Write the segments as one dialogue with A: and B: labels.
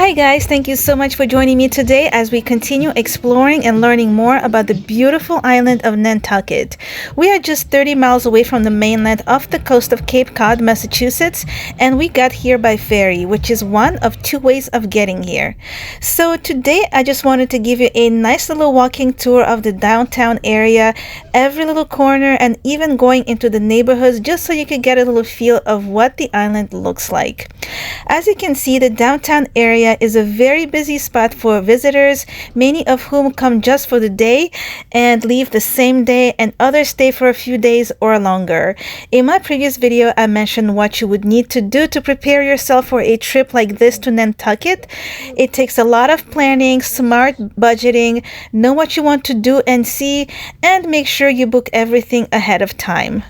A: Hi guys, thank you so much for joining me today as we continue exploring and learning more about the beautiful island of Nantucket. We are just 30 miles away from the mainland off the coast of Cape Cod, Massachusetts, and we got here by ferry, which is one of two ways of getting here. So today I just wanted to give you a nice little walking tour of the downtown area, every little corner, and even going into the neighborhoods just so you could get a little feel of what the island looks like. As you can see, the downtown area is a very busy spot for visitors, many of whom come just for the day and leave the same day, and others stay for a few days or longer. In my previous video, I mentioned what you would need to do to prepare yourself for a trip like this to Nantucket. It takes a lot of planning, smart budgeting, know what you want to do and see, and make sure you book everything ahead of time.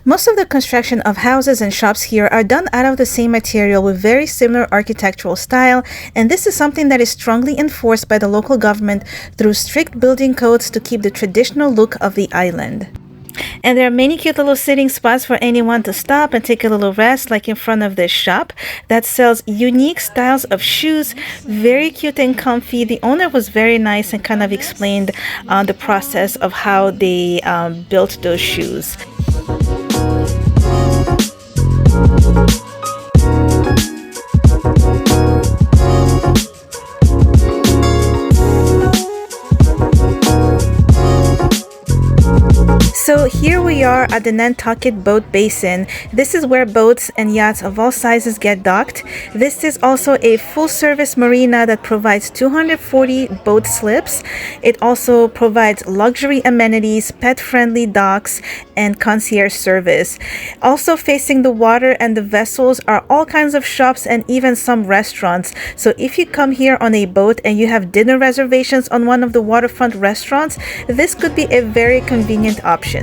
A: Most of the construction of houses and shops here are done out of the same material with very similar architectural style, and this is something that is strongly enforced by the local government through strict building codes to keep the traditional look of the island. And there are many cute little sitting spots for anyone to stop and take a little rest, like in front of this shop that sells unique styles of shoes, very cute and comfy. The owner was very nice and kind of explained the process of how they built those shoes. So here we are at the Nantucket Boat Basin. This is where boats and yachts of all sizes get docked. This is also a full-service marina that provides 240 boat slips. It also provides luxury amenities, pet-friendly docks, and concierge service. Also facing the water and the vessels are all kinds of shops and even some restaurants. So if you come here on a boat and you have dinner reservations on one of the waterfront restaurants, this could be a very convenient option.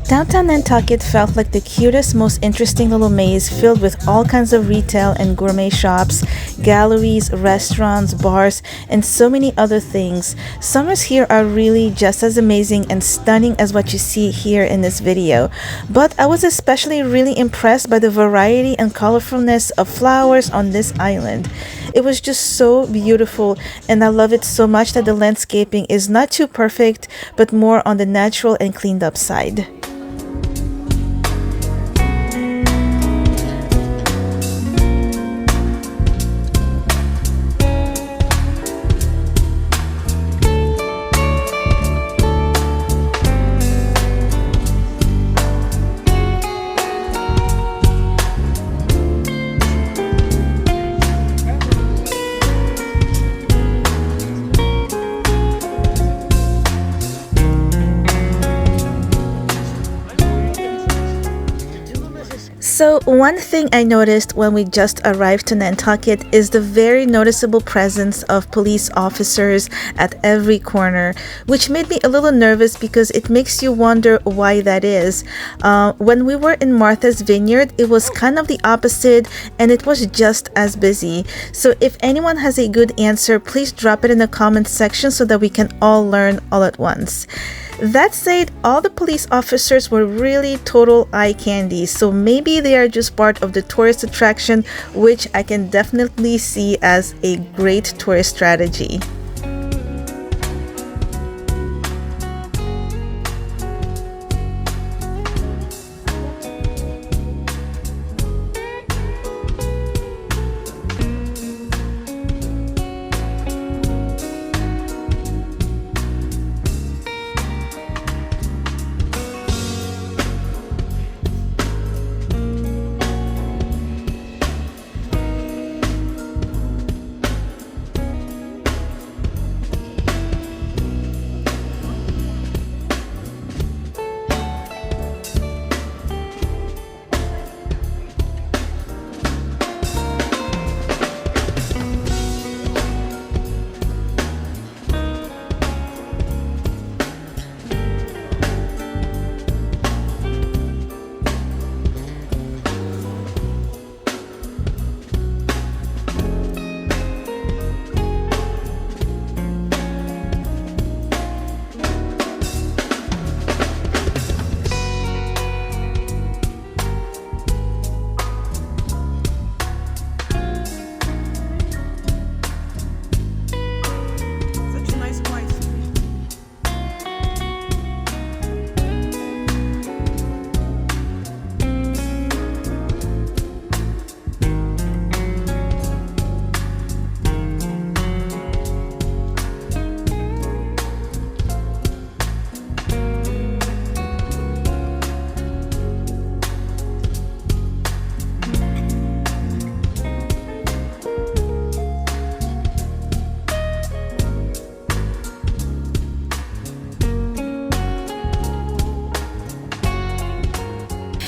A: Downtown Nantucket felt like the cutest, most interesting little maze filled with all kinds of retail and gourmet shops, galleries, restaurants, bars, and so many other things. Summers here are really just as amazing and stunning as what you see here in this video. But I was especially really impressed by the variety and colorfulness of flowers on this island. It was just so beautiful, and I love it so much that the landscaping is not too perfect, but more on the natural and cleaned up side. So one thing I noticed when we just arrived to Nantucket is the very noticeable presence of police officers at every corner, which made me a little nervous because it makes you wonder why that is. When we were in Martha's Vineyard, it was kind of the opposite, and it was just as busy. So if anyone has a good answer, please drop it in the comments section so that we can all learn all at once. That said, all the police officers were really total eye candy, so maybe they are just part of the tourist attraction, which I can definitely see as a great tourist strategy.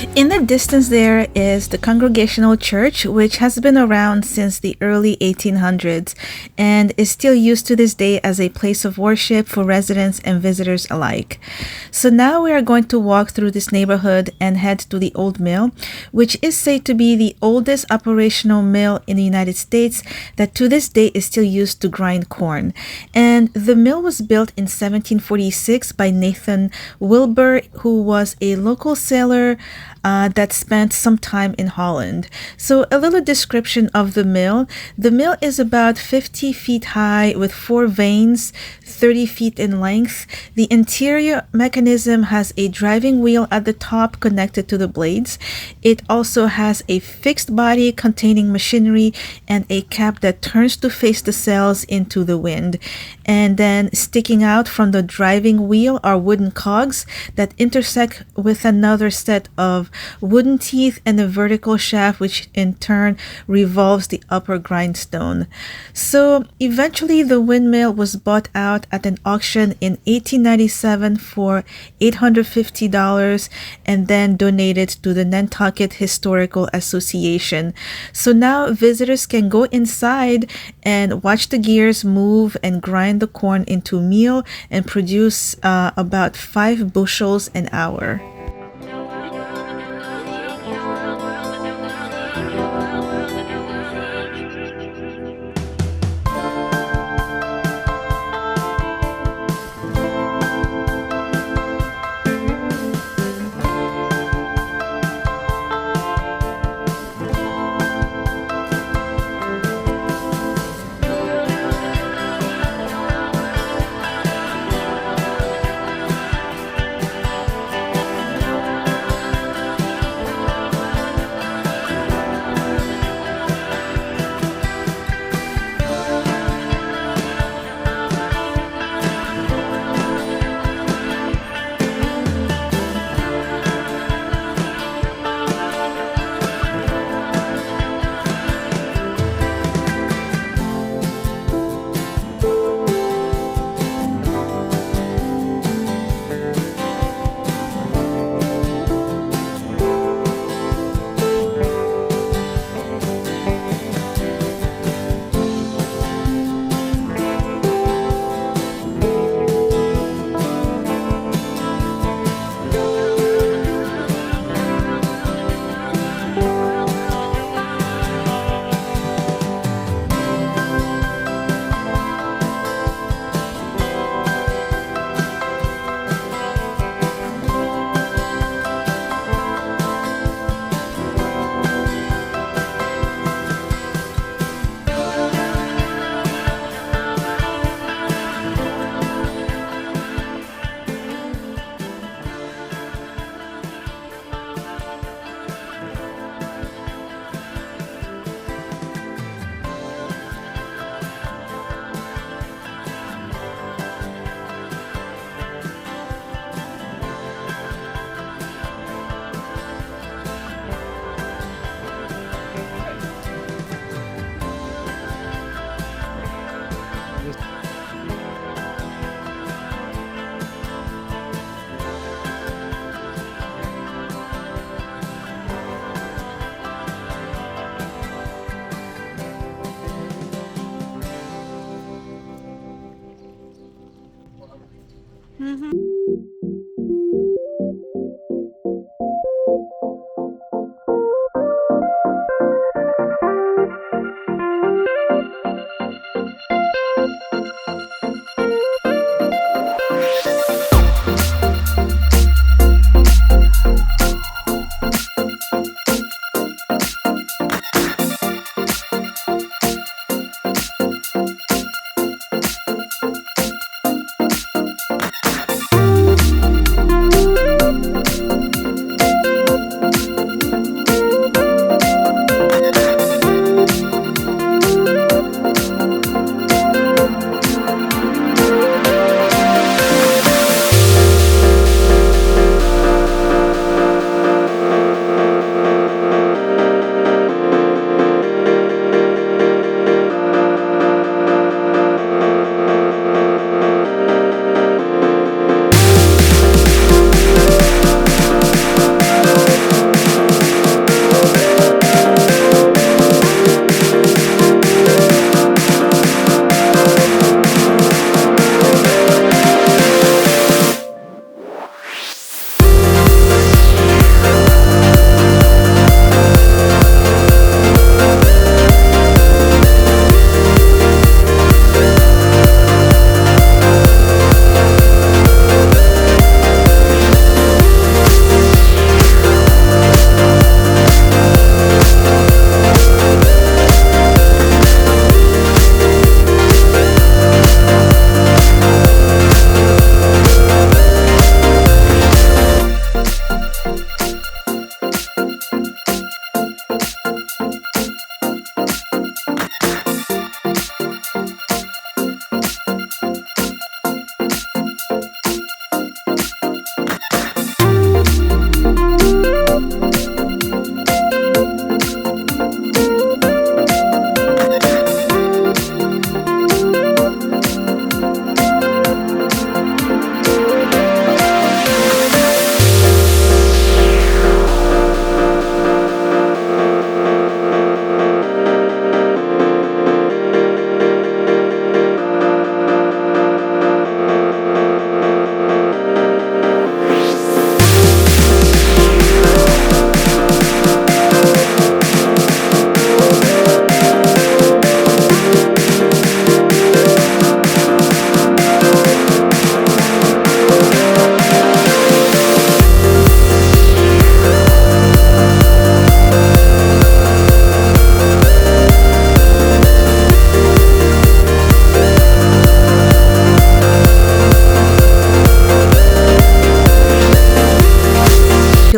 A: In the distance, there is the Congregational Church, which has been around since the early 1800s and is still used to this day as a place of worship for residents and visitors alike. So now we are going to walk through this neighborhood and head to the Old Mill, which is said to be the oldest operational mill in the United States that to this day is still used to grind corn. And the mill was built in 1746 by Nathan Wilbur, who was a local sailor that spent some time in Holland. So a little description of the mill. The mill is about 50 feet high with 4 vanes, 30 feet in length. The interior mechanism has a driving wheel at the top connected to the blades. It also has a fixed body containing machinery and a cap that turns to face the sails into the wind. And then sticking out from the driving wheel are wooden cogs that intersect with another set of wooden teeth and a vertical shaft, which in turn revolves the upper grindstone. So eventually the windmill was bought out at an auction in 1897 for $850 and then donated to the Nantucket Historical Association. So now visitors can go inside and watch the gears move and grind the corn into meal and produce about 5 bushels an hour.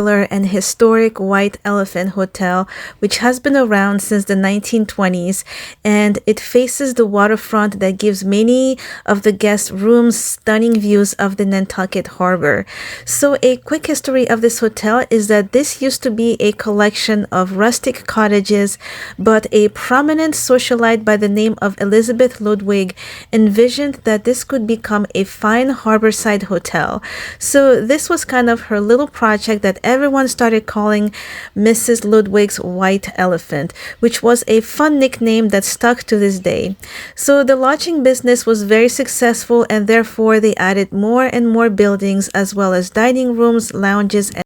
A: popular and historic White Elephant Hotel, which has been around since the 1920s, and it faces the waterfront that gives many of the guest rooms stunning views of the Nantucket harbor. So a quick history of this hotel is that this used to be a collection of rustic cottages, but a prominent socialite by the name of Elizabeth Ludwig envisioned that this could become a fine harborside hotel. So this was kind of her little project that everyone started calling Mrs. Ludwig's White Elephant, which was a fun nickname that stuck to this day. So the lodging business was very successful, and therefore they added more and more buildings as well as dining rooms, lounges, and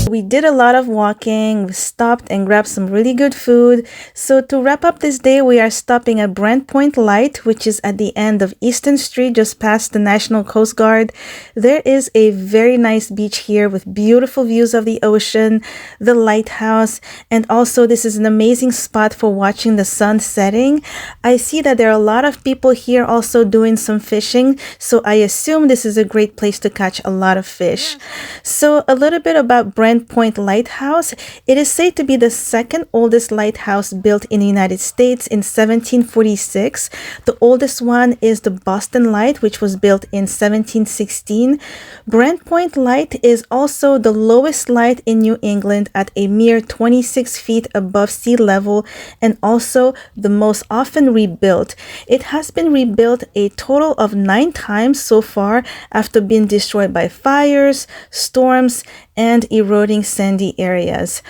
A: we did a lot of walking. We stopped and grabbed some really good food. So to wrap up this day, we are stopping at Brant Point Light, which is at the end of Easton Street, just past the National Coast Guard. There is a very nice beach here with beautiful views of the ocean, the lighthouse, and also this is an amazing spot for watching the sun setting. I see that there are a lot of people here also doing some fishing, so I assume this is a great place to catch a lot of fish. So a little bit about Brant Point Lighthouse. It is said to be the second oldest lighthouse built in the United States in 1746. The oldest one is the Boston Light, which was built in 1716. Brant Point Light is also the lowest light in New England at a mere 26 feet above sea level, and also the most often rebuilt. It has been rebuilt a total of 9 times so far after being destroyed by fires, storms, and eroding sandy areas.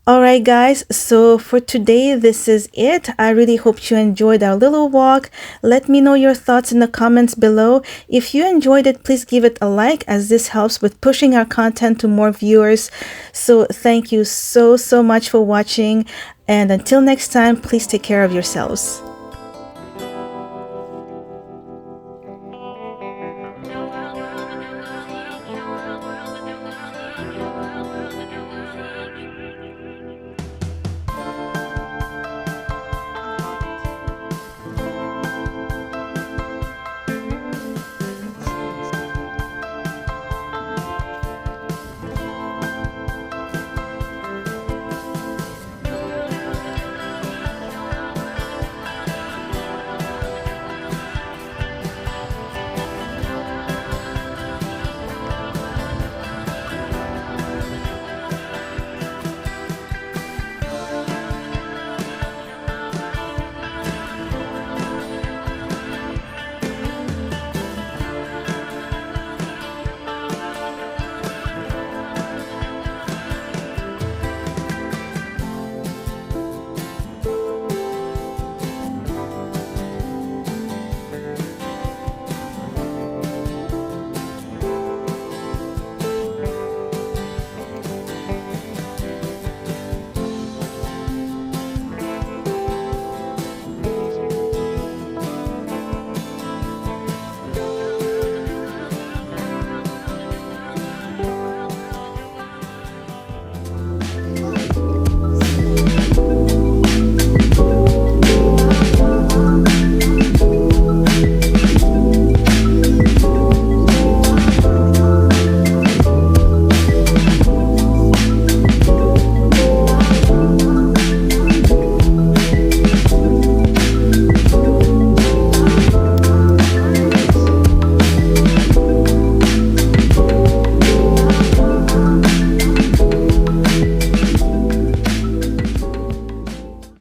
A: Alright guys, so for today this is it. I really hope you enjoyed our little walk. Let me know your thoughts in the comments below. If you enjoyed it, please give it a like, as this helps with pushing our content to more viewers. So thank you so much for watching, and until next time, please take care of yourselves.